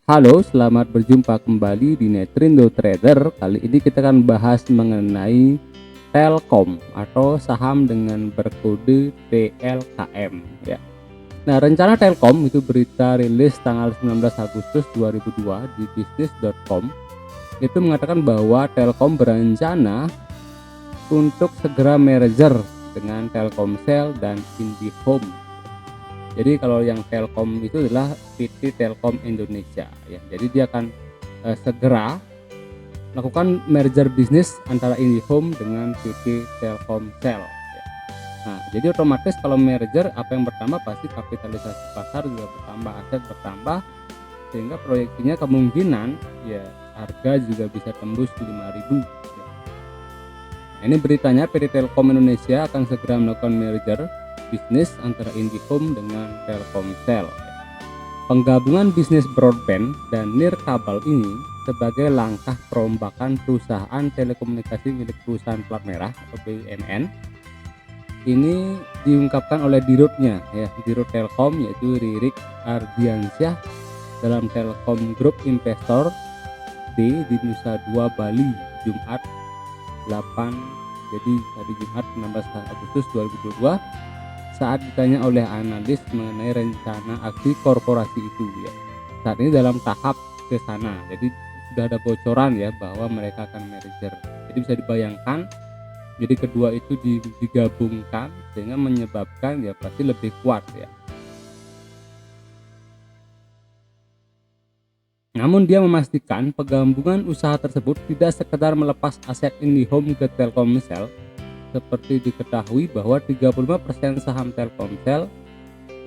Halo, selamat berjumpa kembali di Netrindo Trader. Kali ini kita akan bahas mengenai Telkom atau saham dengan berkode TLKM ya. Nah, rencana Telkom itu berita rilis tanggal 19 Agustus 2002 di bisnis.com itu mengatakan bahwa Telkom berencana untuk segera merger dengan Telkomsel dan IndiHome. Jadi kalau yang Telkom itu adalah PT Telkom Indonesia ya. Jadi dia akan segera melakukan merger bisnis antara IndiHome dengan PT Telkomsel ya. Nah, jadi otomatis kalau merger apa yang bertambah pasti kapitalisasi pasar juga bertambah, aset bertambah, sehingga proyeksinya kemungkinan ya harga juga bisa tembus 5.000 ya. Nah, ini beritanya PT Telkom Indonesia akan segera melakukan merger bisnis antara IndiHome dengan Telkomsel. Penggabungan bisnis broadband dan nirkabel ini sebagai langkah perombakan perusahaan telekomunikasi milik perusahaan plat merah atau BUMN. Ini diungkapkan oleh dirutnya ya, dirut Telkom yaitu Ririk Ardiansyah dalam Telkom Group Investor D di Nusa Dua Bali Jumat 8 jadi hari Jumat 16 Agustus 2022 saat ditanya oleh analis mengenai rencana aksi korporasi itu ya. Saat ini dalam tahap ke sana. Jadi sudah ada bocoran ya bahwa mereka akan merger. Jadi bisa dibayangkan jadi kedua itu digabungkan sehingga menyebabkan ya pasti lebih kuat ya. Namun dia memastikan penggabungan usaha tersebut tidak sekedar melepas aset IndiHome ke Telkomsel. Seperti diketahui bahwa 35% saham Telkomsel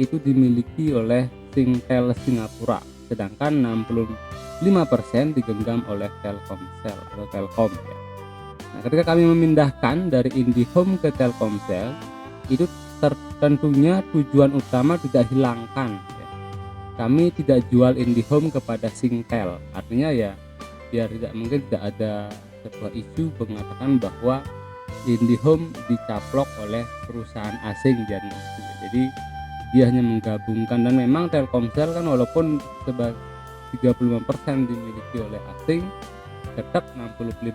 itu dimiliki oleh Singtel Singapura, sedangkan 65% digenggam oleh Telkomsel atau Telkom ya. Nah, ketika kami memindahkan dari IndiHome ke Telkomsel, itu tentunya tujuan utama tidak hilangkan ya. Kami tidak jual IndiHome kepada Singtel, artinya ya biar tidak ada sebuah isu mengatakan bahwa IndiHome dicaplok oleh perusahaan asing dan jadi dia hanya menggabungkan. Dan memang Telkomsel kan walaupun sebagai 35% dimiliki oleh asing, tetap 65%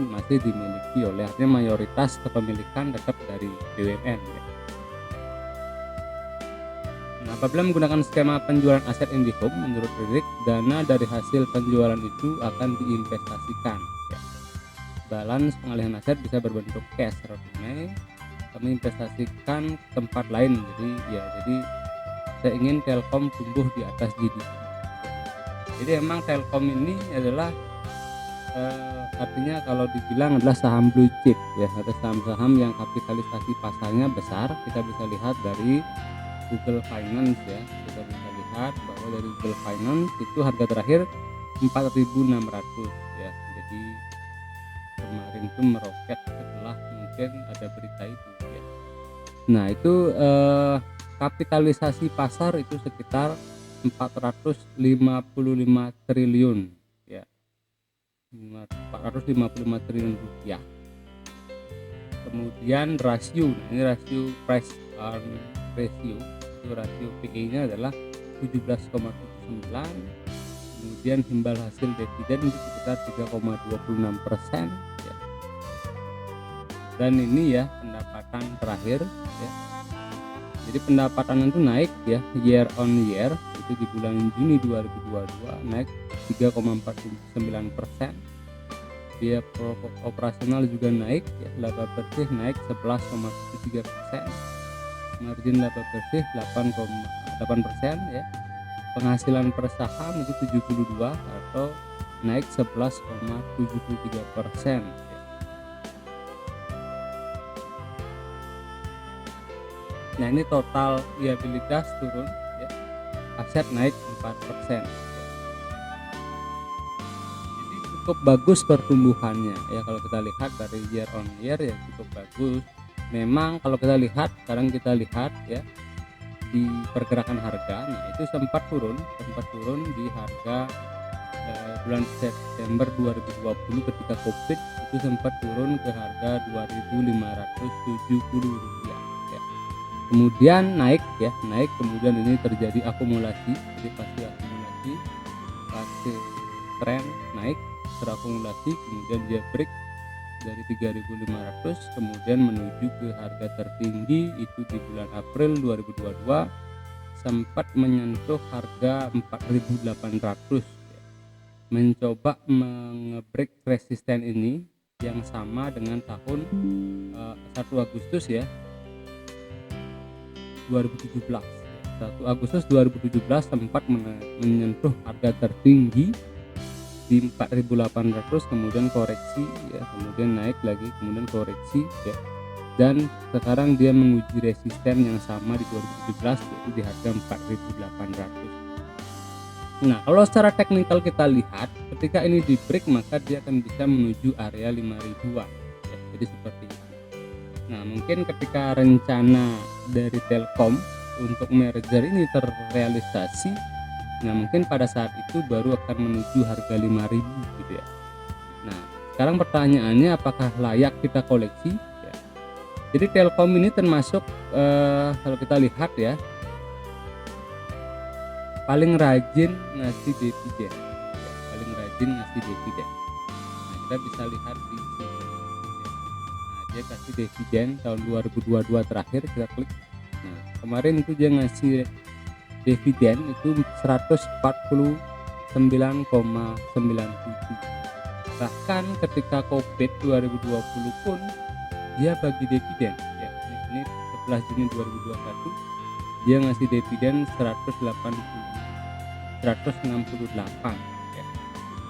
masih dimiliki oleh, artinya mayoritas kepemilikan tetap dari BUMN ya. Nah, apabila menggunakan skema penjualan aset IndiHome, menurut Ririk, dana dari hasil penjualan itu akan diinvestasikan ya. Balance pengalihan aset bisa berbentuk cash atau tunai, kami investasikan tempat lain. Jadi saya ingin Telkom tumbuh di atas GDP. Jadi emang Telkom ini adalah artinya kalau dibilang adalah saham blue chip ya, ada saham-saham yang kapitalisasi pasarnya besar. Kita bisa lihat dari Google Finance ya, kita bisa lihat bahwa dari Google Finance itu harga terakhir 4.600 ya. Jadi kemarin itu meroket setelah mungkin ada berita itu ya. Nah itu kapitalisasi pasar itu sekitar 455 triliun ya, 455 triliun rupiah. Kemudian rasio, nah ini rasio price earn ratio, itu rasio PE nya adalah 17,79. Kemudian imbal hasil dividen itu sekitar 3,26% ya. Dan ini ya pendapatan terakhir ya. Jadi pendapatan itu naik ya year on year, itu di bulan Juni 2022 naik 3,49%. Biaya operasional juga naik ya, laba bersih naik 11,73%. Margin laba bersih 8,8% ya. Penghasilan per saham itu 72 atau naik 11,73% ya. Nah ini total liabilitas turun ya, aset naik 4% ya. Jadi cukup bagus pertumbuhannya ya, kalau kita lihat dari year on year ya cukup bagus. Memang kalau kita lihat sekarang, kita lihat ya di pergerakan harga, nah itu sempat turun di harga bulan September 2020 ketika Covid, itu sempat turun ke harga 2.570 rupiah ya. Kemudian naik, kemudian ini terjadi akumulasi, jadi pasti akumulasi fase tren naik terakumulasi, kemudian dia break dari 3.500 kemudian menuju ke harga tertinggi itu di bulan April 2022 sempat menyentuh harga 4.800, mencoba mengebreak resisten ini yang sama dengan tahun 1 Agustus ya 2017. 1 Agustus 2017 sempat menyentuh harga tertinggi di 4.800, kemudian koreksi ya, kemudian naik lagi, kemudian koreksi ya. Dan sekarang dia menguji resisten yang sama di 2017 yaitu di harga 4.800. Nah, kalau secara teknikal kita lihat ketika ini di break maka dia akan bisa menuju area 5.000-an ya, jadi seperti itu. Nah, mungkin ketika rencana dari Telkom untuk merger ini terrealisasi, nah mungkin pada saat itu baru akan menuju harga 5.000 gitu ya. Nah, sekarang pertanyaannya apakah layak kita koleksi ya. Jadi Telkom ini termasuk kalau kita lihat ya paling rajin ngasih dividen ya, paling rajin ngasih dividen. Nah, kita bisa lihat di sini ya. Nah, dia kasih dividen tahun 2022 terakhir, kita klik. Nah, kemarin itu dia ngasih dividen itu 149,97. Bahkan ketika Covid 2020 pun dia bagi dividen ya. Ini 11 Juni 2021 dia ngasih dividen 168 ya.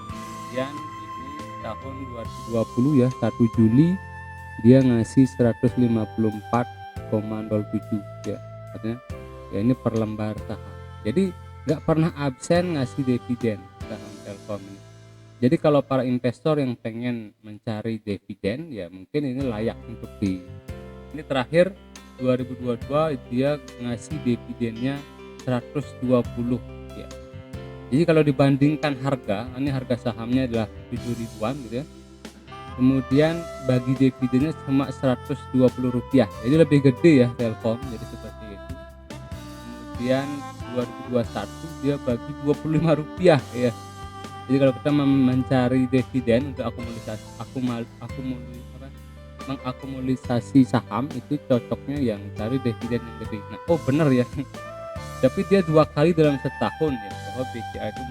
Kemudian ini tahun 2020 ya 1 Juli dia ngasih 154,07 ya. Artinya ya ini per lembar saham. Jadi nggak pernah absen ngasih dividen saham Telkom ini. Jadi kalau para investor yang pengen mencari dividen ya mungkin ini layak untuk ini terakhir 2022 dia ngasih dividennya 120 ya. Jadi kalau dibandingkan harga, ini harga sahamnya adalah 7.000-an gitu ya. Kemudian bagi dividennya cuma Rp120, jadi lebih gede ya Telkom, jadi seperti itu. Kemudian 2021 dia bagi Rp25 ya. Jadi kalau kita mencari dividen untuk mengakumulasi saham itu cocoknya yang cari dividen yang gede. Nah, oh bener ya. Tapi dia 2 kali dalam setahun ya bahwa BCA itu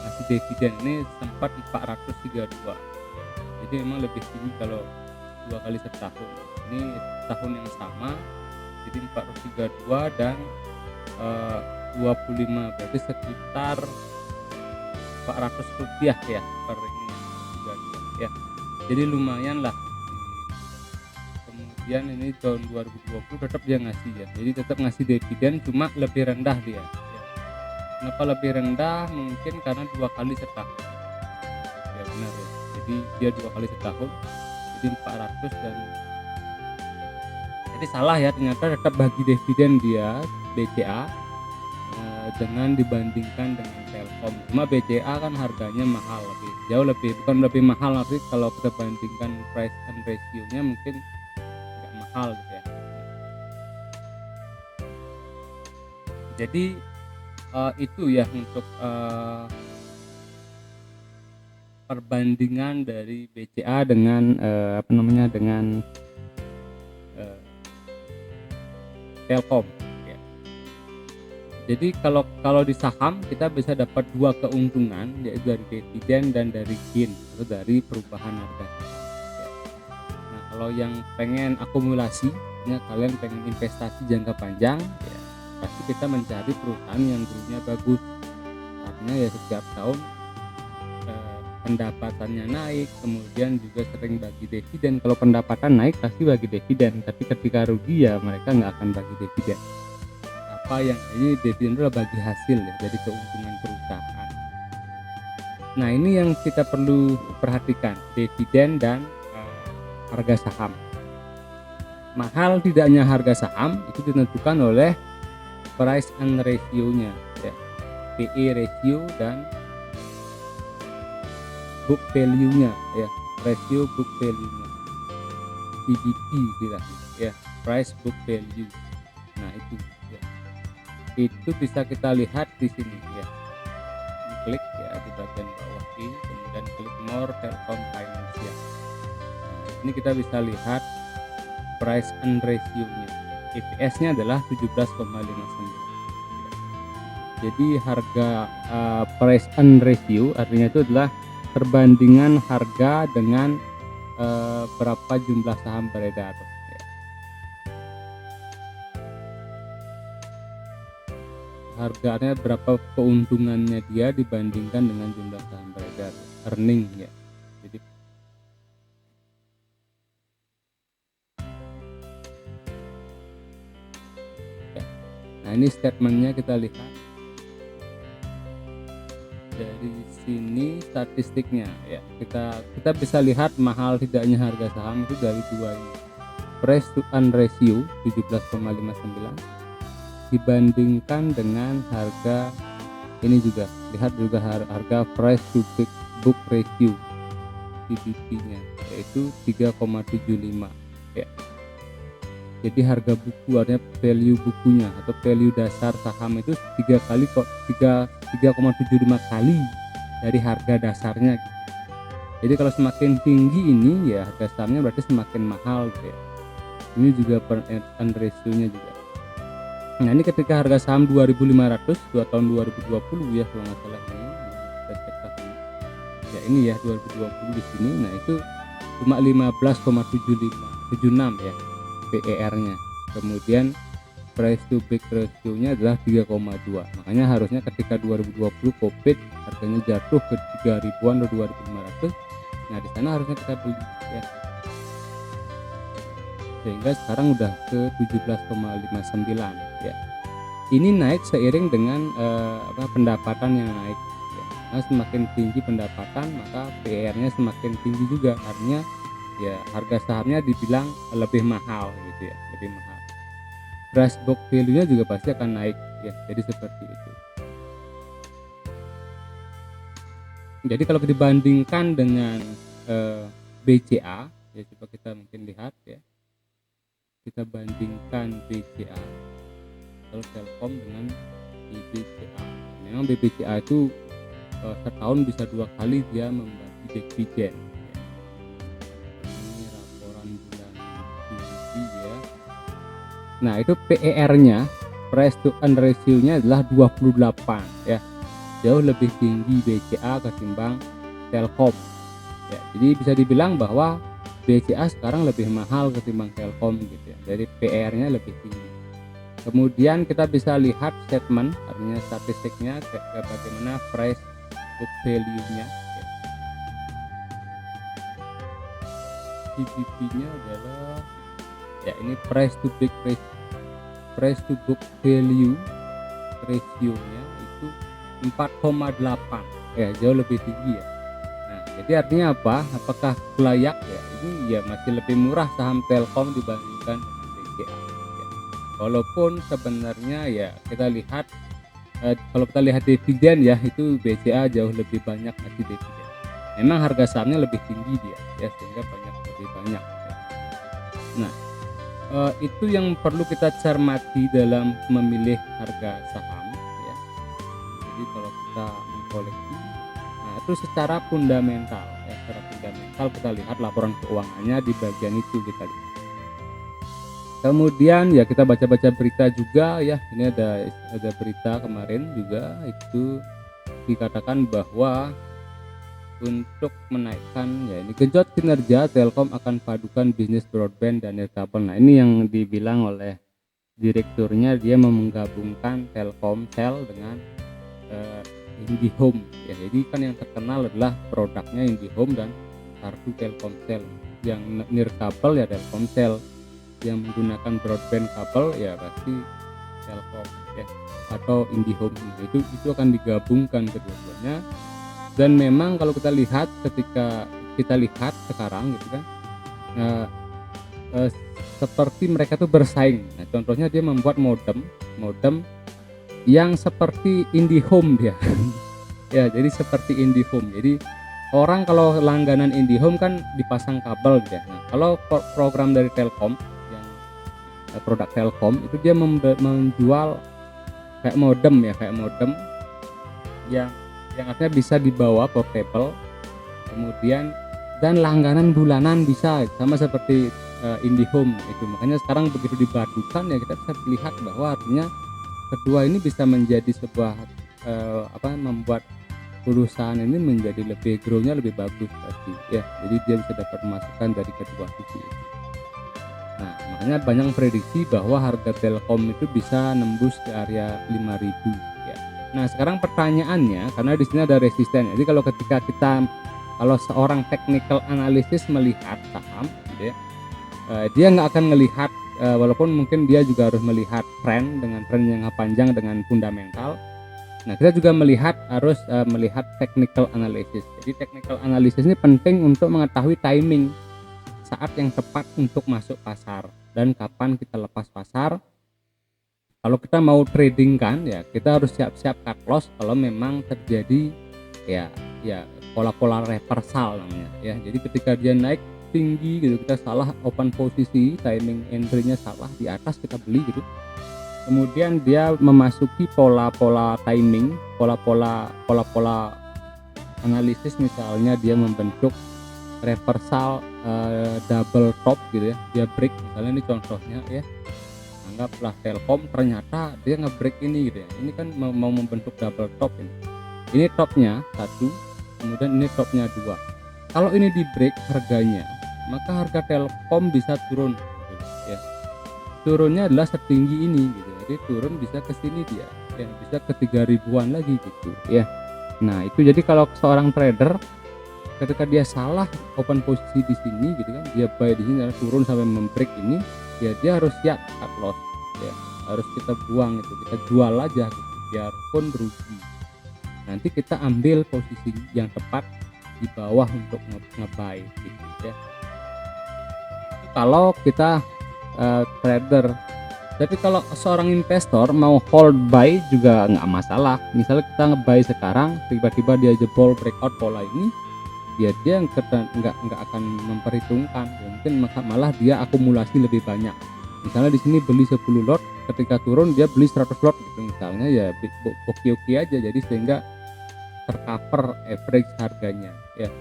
ngasih dividen ini sempat 432. Jadi memang lebih tinggi kalau 2 kali setahun. Ini tahun yang sama jadi 432 dan 25 berarti sekitar Rp400 ya per ini ya. Jadi lumayan lah. Kemudian ini tahun 2020 tetap dia ngasih ya. Jadi tetap ngasih dividen cuma lebih rendah dia ya. Kenapa lebih rendah? Mungkin karena 2 kali setahun ya, benar ya. Jadi dia 2 kali setahun jadi 400 dan jadi salah ya, ternyata tetap bagi dividen dia BCA dengan dibandingkan dengan Telkom. Cuma BCA kan harganya mahal, jauh lebih, bukan lebih mahal tapi kalau kita bandingkan price and ratio-nya mungkin nggak mahal gitu ya. Jadi itu ya untuk perbandingan dari BCA dengan dengan Telkom. Jadi kalau di saham kita bisa dapat 2 keuntungan yaitu dari dividen dan dari gain atau dari perubahan harga saham. Nah, kalau yang pengen akumulasi, ya kalian pengen investasi jangka panjang, ya pasti kita mencari perusahaan yang dulunya bagus. Artinya ya setiap tahun pendapatannya naik, kemudian juga sering bagi dividen. Kalau pendapatan naik pasti bagi dividen, tapi ketika rugi ya mereka nggak akan bagi dividen. Yang ini dividen adalah bagi hasil ya, dari keuntungan perusahaan. Nah, ini yang kita perlu perhatikan, dividen dan harga saham. Mahal tidaknya harga saham itu ditentukan oleh price and ratio-nya ya. PE ratio dan book value-nya ya, ratio book value-nya. PBV ya, price book value. Nah, itu bisa kita lihat di sini ya. klik ya di bagian bawah ini, kemudian klik more Telkom Financial. Nah, ini kita bisa lihat price and ratio-nya. EPS-nya adalah 17,59. Jadi harga price and ratio artinya itu adalah perbandingan harga dengan berapa jumlah saham beredar. Harganya berapa keuntungannya dia dibandingkan dengan jumlah saham beredar, earning ya. Jadi ya. Nah ini statementnya kita lihat dari sini statistiknya ya, kita bisa lihat mahal tidaknya harga saham itu dari dua ini, price to earn ratio 17,59 dibandingkan dengan harga ini juga, lihat juga harga price to book ratio PBP-nya yaitu 3,75 ya. Jadi harga buku artinya value bukunya atau value dasar saham itu 3,75 kali dari harga dasarnya gitu. Jadi kalau semakin tinggi ini ya harga sahamnya berarti semakin mahal gitu ya. Ini juga per earn ratio-nya juga. Nah ini ketika harga saham 2.500 tahun 2020 ya kalau nggak salah ini, kita cek tahun ya ini ya 2020 di sini. Nah itu cuma 15,76 ya PER-nya. Kemudian price to book ratio-nya adalah 3,2. Makanya harusnya ketika 2020 Covid harganya jatuh ke 3.000-an atau 2.500. Nah di sana harusnya kita beli ya. Sehingga sekarang udah ke 17,59 ya. Ini naik seiring dengan pendapatan yang naik ya. Nah, semakin tinggi pendapatan maka PER-nya semakin tinggi juga, artinya ya harga sahamnya dibilang lebih mahal gitu ya, lebih mahal. Price book value-nya juga pasti akan naik ya. Jadi seperti itu. Jadi kalau dibandingkan dengan BCA ya, coba kita mungkin lihat ya. Kita bandingkan BCA atau Telkom dengan BBCA. Memang BBCA itu setahun bisa 2 kali dia membagi dividen ya. Ini laporan bulan Juli ya. Nah itu PER-nya, price to earn ratio-nya adalah 28 ya, jauh lebih tinggi BCA ketimbang Telkom ya. Jadi bisa dibilang bahwa BCA sekarang lebih mahal ketimbang Telkom gitu ya, jadi PER-nya lebih tinggi. Kemudian kita bisa lihat statement, artinya statistiknya kayak bagaimana price book value-nya ya. PBP-nya adalah ya ini price to book value ratio-nya itu 4,8 ya, jauh lebih tinggi ya. Nah jadi artinya apa, apakah layak ya, ini ya masih lebih murah saham Telkom dibandingkan dengan BCA ya. Walaupun sebenarnya ya kita lihat kalau kita lihat dividen ya, itu BCA jauh lebih banyak ngasih dividen. Memang harga sahamnya lebih tinggi dia ya, sehingga lebih banyak ya. Nah itu yang perlu kita cermati dalam memilih harga saham ya. Jadi kalau kita mengkoleksi, nah itu secara fundamental ya, secara fundamental kita lihat laporan keuangannya di bagian itu kita lihat. Kemudian ya kita baca-baca berita juga ya, ini ada berita kemarin juga itu dikatakan bahwa untuk menaikkan ya ini genjot kinerja Telkom akan padukan bisnis broadband dan nirkabel. Nah ini yang dibilang oleh direkturnya, dia menggabungkan Telkomsel dengan IndiHome ya. Jadi kan yang terkenal adalah produknya IndiHome dan kartu Telkomsel. Yang nirkabel ya Telkomsel, yang menggunakan broadband kabel ya pasti Telkom ya atau IndiHome. Nah, itu akan digabungkan kedua-duanya. Dan memang kalau kita lihat, ketika kita lihat sekarang gitu kan seperti mereka tuh bersaing. Nah, contohnya dia membuat modem yang seperti IndiHome dia. Ya, jadi seperti IndiHome. Jadi orang kalau langganan IndiHome kan dipasang kabel gitu ya. Nah, kalau program dari Telkom yang produk Telkom itu dia menjual kayak modem yang yang artinya bisa dibawa portable, kemudian dan langganan bulanan bisa sama seperti IndiHome itu. Makanya sekarang begitu dipadukan ya kita bisa lihat bahwa artinya kedua ini bisa menjadi sebuah membuat perusahaan ini menjadi lebih grow-nya lebih bagus tadi ya. Jadi dia bisa dapat masukan dari kedua sisi. Nah, makanya banyak prediksi bahwa harga Telkom itu bisa nembus ke area 5.000 ya. Nah, sekarang pertanyaannya karena di sini ada resisten. Jadi kalau seorang technical analysis melihat saham gitu ya, dia nggak akan melihat walaupun mungkin dia juga harus melihat tren dengan tren yang panjang dengan fundamental. Nah, kita juga harus melihat technical analysis. Jadi technical analysis ini penting untuk mengetahui timing saat yang tepat untuk masuk pasar dan kapan kita lepas pasar. Kalau kita mau trading kan ya kita harus siap-siap cut loss kalau memang terjadi ya pola-pola reversal namanya ya. Jadi ketika dia naik tinggi gitu kita salah open posisi, timing entry-nya salah di atas kita beli gitu. Kemudian dia memasuki pola-pola timing, pola-pola analisis, misalnya dia membentuk reversal double top gitu ya, dia break misalnya, ini contohnya ya, anggaplah Telkom ternyata dia nge-break ini gitu ya, ini kan mau membentuk double top ini topnya satu, kemudian ini topnya dua. Kalau ini di break harganya, maka harga Telkom bisa turun gitu ya, turunnya adalah setinggi ini gitu, jadi turun bisa ke sini dia ya, bisa ke 3.000-an lagi gitu ya. Nah itu jadi kalau seorang trader ketika dia salah open posisi di sini gitu kan, dia buy di sini turun sampai membreak ini ya, dia harus siap cut loss ya, harus kita buang itu, kita jual aja gitu biarpun rugi, nanti kita ambil posisi yang tepat di bawah untuk nge-buy gitu ya. Kalau kita trader, tapi kalau seorang investor mau hold buy juga nggak masalah. Misalnya kita nge-buy sekarang, tiba-tiba dia jebol breakout pola ini, dia nggak akan memperhitungkan, mungkin malah dia akumulasi lebih banyak. Misalnya di sini beli 10 lot, ketika turun dia beli 100 lot gitu misalnya ya, oke aja, jadi sehingga tercover average harganya ya.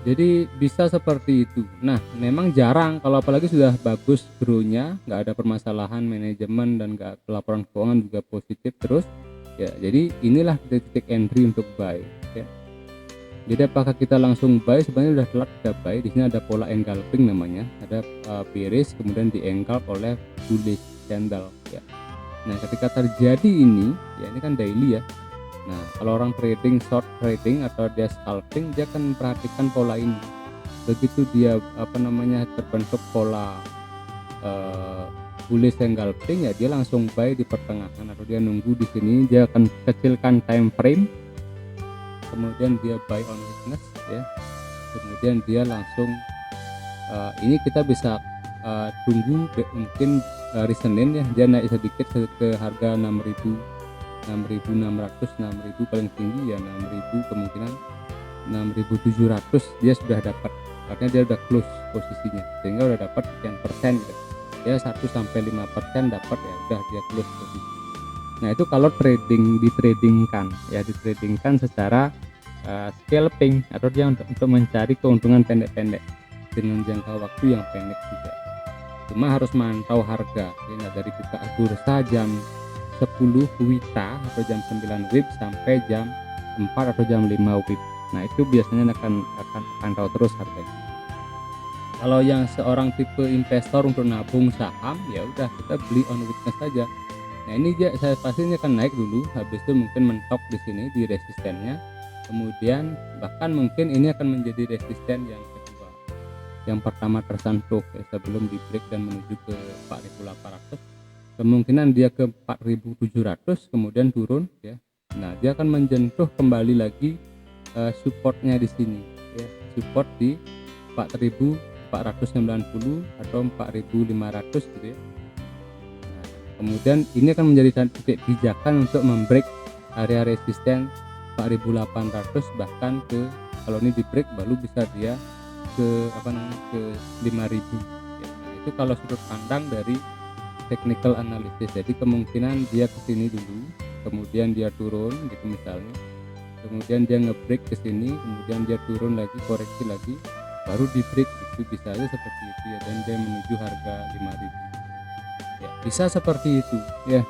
Jadi bisa seperti itu. Nah memang jarang, kalau apalagi sudah bagus grow-nya, nggak ada permasalahan manajemen dan laporan keuangan juga positif terus ya, jadi inilah titik entry untuk buy ya. Jadi apakah kita langsung buy? Sebenarnya udah telat kita buy. Di sini ada pola engulfing namanya, ada bearish kemudian di engulf oleh bullish candle ya. Nah ketika terjadi ini ya, ini kan daily ya. Nah kalau orang trading short trading atau dia scalping, dia akan memperhatikan pola ini. Begitu dia terbentuk pola bullish engulfing ya, dia langsung buy di pertengahan atau dia nunggu di sini, dia akan kecilkan time frame, kemudian dia buy on weakness ya, kemudian dia langsung ini kita bisa tunggu mungkin hari Senin ya, dia naik sedikit ke harga 6.600, 6.000 paling tinggi ya 6.000, kemungkinan 6.700 dia sudah dapat, artinya dia udah close posisinya sehingga udah dapat sekian persen gitu ya, 1-5% dapat ya, udah dia close posisi. Nah itu kalau ditradingkan secara scalping atau dia untuk mencari keuntungan pendek-pendek dengan jangka waktu yang pendek juga. Cuma harus mantau harga ya, dari buka bursa jam 10 WITA atau jam 9 WIB sampai jam 4 atau jam 5 WIB. Nah itu biasanya akan pantau terus harganya. Kalau yang seorang tipe investor untuk nabung saham ya udah kita beli on weakness saja. Nah ini saya pastinya akan naik dulu, habis itu mungkin mentok di sini di resistennya, kemudian bahkan mungkin ini akan menjadi resisten yang kedua. Yang pertama tersentuh ya, sebelum di break dan menuju ke 4.800, kemungkinan dia ke 4.700 kemudian turun ya. Nah dia akan menjentuh kembali lagi supportnya di sini ya, support di 4.490 atau 4.500 gitu ya. Kemudian ini akan menjadi titik pijakan untuk membreak area resisten 4.800, bahkan ke, kalau ini di break baru bisa dia ke 5.000 ya. Nah, itu kalau sudut pandang dari technical analysis. Jadi kemungkinan dia ke sini dulu, kemudian dia turun gitu misalnya, kemudian dia nge-break ke sini, kemudian dia turun lagi, koreksi lagi, baru di break. Itu bisa aja seperti itu ya, dan dia menuju harga 5.000 ya, bisa seperti itu ya.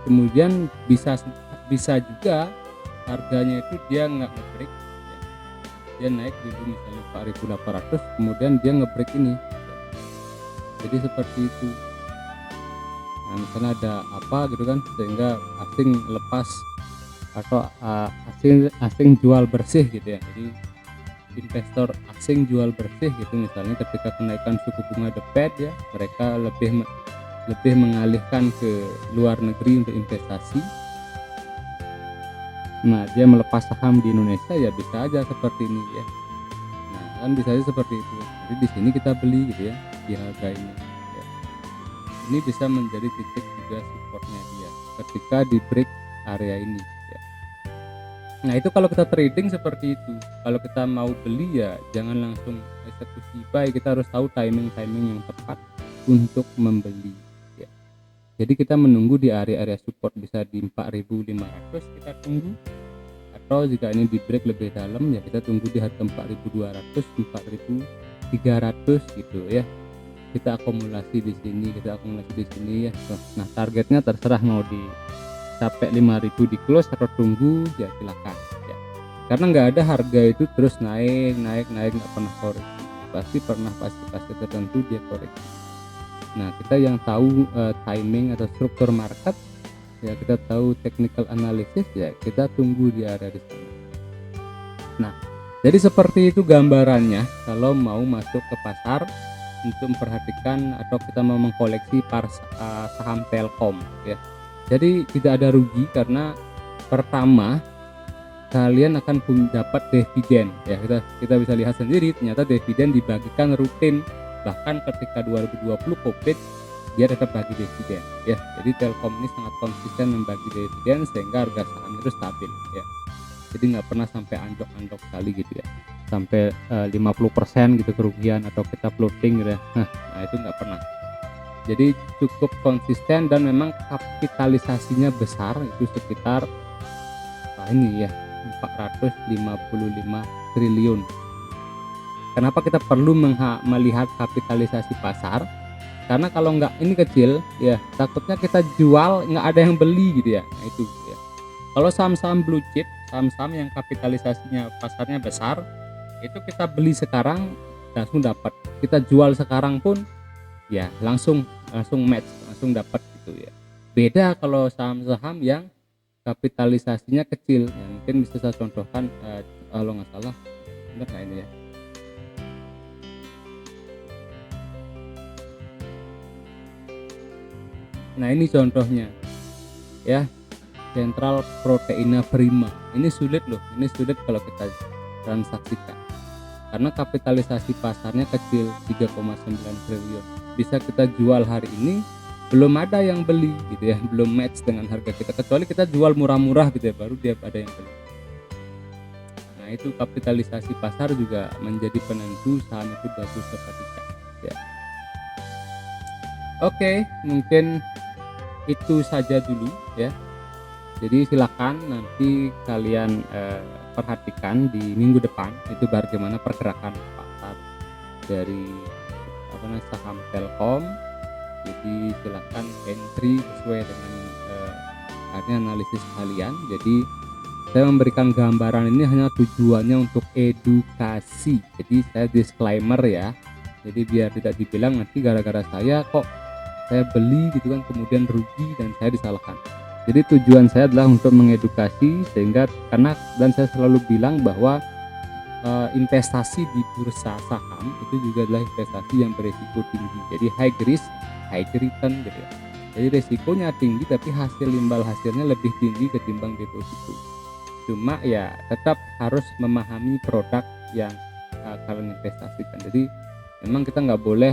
Kemudian bisa juga harganya itu dia nggak nge-break ya. Dia naik dulu misalnya 4.800, kemudian dia nge-break ini ya. Jadi seperti itu. Nah, misalnya ada apa gitu kan, sehingga asing lepas atau asing jual bersih gitu ya. Jadi investor asing jual bersih gitu, misalnya ketika kenaikan suku bunga The Fed ya, mereka lebih mengalihkan ke luar negeri untuk investasi. Nah, dia melepas saham di Indonesia ya, bisa aja seperti ini ya. Nah, kan bisa aja seperti itu. Jadi di sini kita beli gitu ya, di harga ini ya. Ini bisa menjadi titik juga supportnya dia ketika di break area ini ya. Nah, itu kalau kita trading seperti itu. Kalau kita mau beli ya jangan langsung eksekusi buy, kita harus tahu timing yang tepat untuk membeli ya. Jadi kita menunggu di area support, bisa di 4.500 kita tunggu, atau jika ini di break lebih dalam ya kita tunggu di harga 4.200, 4.300 gitu ya. Kita akumulasi di sini, ya. Nah, targetnya terserah mau dicapai 5.000 di close atau tunggu ya, silakan ya. Karena nggak ada harga itu terus naik nggak pernah koreksi. Pasti tertentu dia koreksi. Nah, kita yang tahu timing atau struktur market ya, kita tahu technical analysis ya, kita tunggu di area di sana. Nah, jadi seperti itu gambarannya kalau mau masuk ke pasar untuk memperhatikan atau kita mau mengkoleksi saham Telkom ya. Jadi tidak ada rugi, karena pertama kalian akan dapat dividen ya. Kita bisa lihat sendiri, ternyata dividen dibagikan rutin, bahkan ketika 2020 Covid dia tetap bagi dividen ya. Jadi Telkom ini sangat konsisten membagi dividen sehingga harga saham itu stabil ya. Jadi nggak pernah sampai anjlok sekali gitu ya, sampai 50% gitu kerugian atau kita floating gitu ya. Nah itu nggak pernah. Jadi cukup konsisten dan memang kapitalisasinya besar, itu sekitar ini ya 455 triliun. Kenapa kita perlu melihat kapitalisasi pasar? Karena kalau nggak ini kecil ya, takutnya kita jual nggak ada yang beli gitu ya. Nah itu ya. Kalau saham-saham blue chip, saham-saham yang kapitalisasinya pasarnya besar, itu kita beli sekarang langsung dapat, kita jual sekarang pun ya langsung match, langsung dapat gitu ya. Beda kalau saham-saham yang kapitalisasinya kecil ya, mungkin bisa saya contohkan kalau nggak salah, benar nggak ini ya? Nah ini contohnya ya, Central Proteina Prima. Ini sulit loh, ini sulit kalau kita transaksikan karena kapitalisasi pasarnya kecil, 3,9 triliun. Bisa kita jual hari ini, belum ada yang beli gitu ya, belum match dengan harga kita, kecuali kita jual murah-murah gitu ya, baru dia ada yang beli. Nah itu kapitalisasi pasar juga menjadi penentu saham itu bagus atau tidak ya. Oke, mungkin itu saja dulu ya. Jadi silakan nanti kalian perhatikan di minggu depan itu bagaimana pergerakan pasar dari saham Telkom. Jadi silakan entry sesuai dengan analisis kalian. Jadi saya memberikan gambaran ini hanya tujuannya untuk edukasi. Jadi saya disclaimer ya. Jadi biar tidak dibilang nanti gara-gara saya kok saya beli gitu kan kemudian rugi dan saya disalahkan. Jadi tujuan saya adalah untuk mengedukasi, sehingga dan saya selalu bilang bahwa investasi di bursa saham itu juga adalah investasi yang berisiko tinggi. Jadi high risk high return gitu ya. Jadi resikonya tinggi tapi imbal hasilnya lebih tinggi ketimbang deposito. Cuma ya tetap harus memahami produk yang kalian investasikan. Jadi memang kita nggak boleh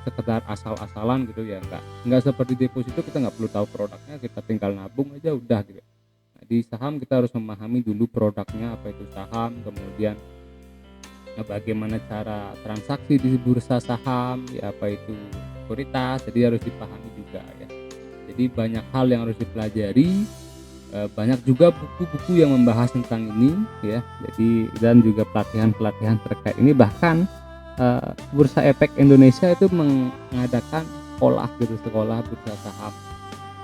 sekedar asal-asalan gitu ya, nggak seperti deposito, kita nggak perlu tahu produknya, kita tinggal nabung aja udah gitu. Nah, di saham kita harus memahami dulu produknya, apa itu saham, kemudian bagaimana cara transaksi di bursa saham ya, apa itu sekuritas, jadi harus dipahami juga ya. Jadi banyak hal yang harus dipelajari banyak juga buku-buku yang membahas tentang ini ya. Jadi dan juga pelatihan-pelatihan terkait ini, bahkan Bursa Efek Indonesia itu mengadakan sekolah gitu, sekolah bursa saham.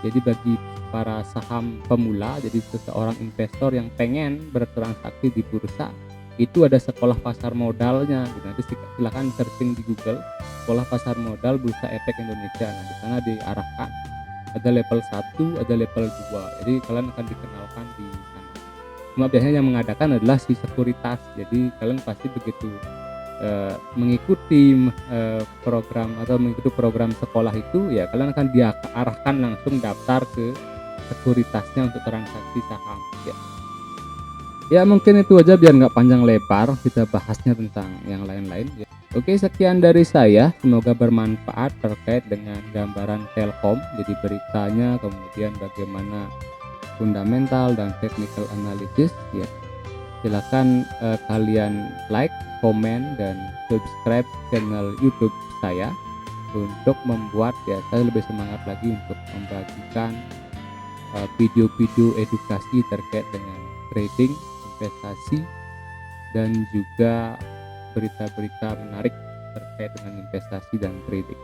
Jadi bagi para saham pemula, jadi seseorang investor yang pengen bertransaksi di bursa, itu ada sekolah pasar modalnya. Nanti silakan searching di Google sekolah pasar modal Bursa Efek Indonesia. Nah, di sana diarahkan ada level 1, ada level 2. Jadi kalian akan dikenalkan di sana. Cuma biasanya yang mengadakan adalah si sekuritas. Jadi kalian pasti begitu mengikuti program atau mengikuti program sekolah itu, ya kalian akan diarahkan langsung daftar ke sekuritasnya untuk transaksi saham ya. Ya mungkin itu aja biar nggak panjang lebar kita bahasnya tentang yang lain-lain ya. Oke, sekian dari saya, semoga bermanfaat terkait dengan gambaran Telkom, jadi beritanya, kemudian bagaimana fundamental dan technical analysis ya. Silakan kalian like, komen, dan subscribe channel YouTube saya untuk membuat ya saya lebih semangat lagi untuk membagikan video-video edukasi terkait dengan trading, investasi, dan juga berita-berita menarik terkait dengan investasi dan trading.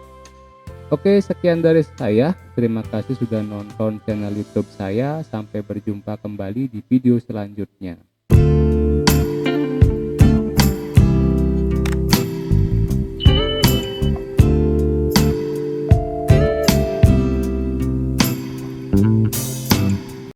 Oke, sekian dari saya. Terima kasih sudah nonton channel YouTube saya. Sampai berjumpa kembali di video selanjutnya.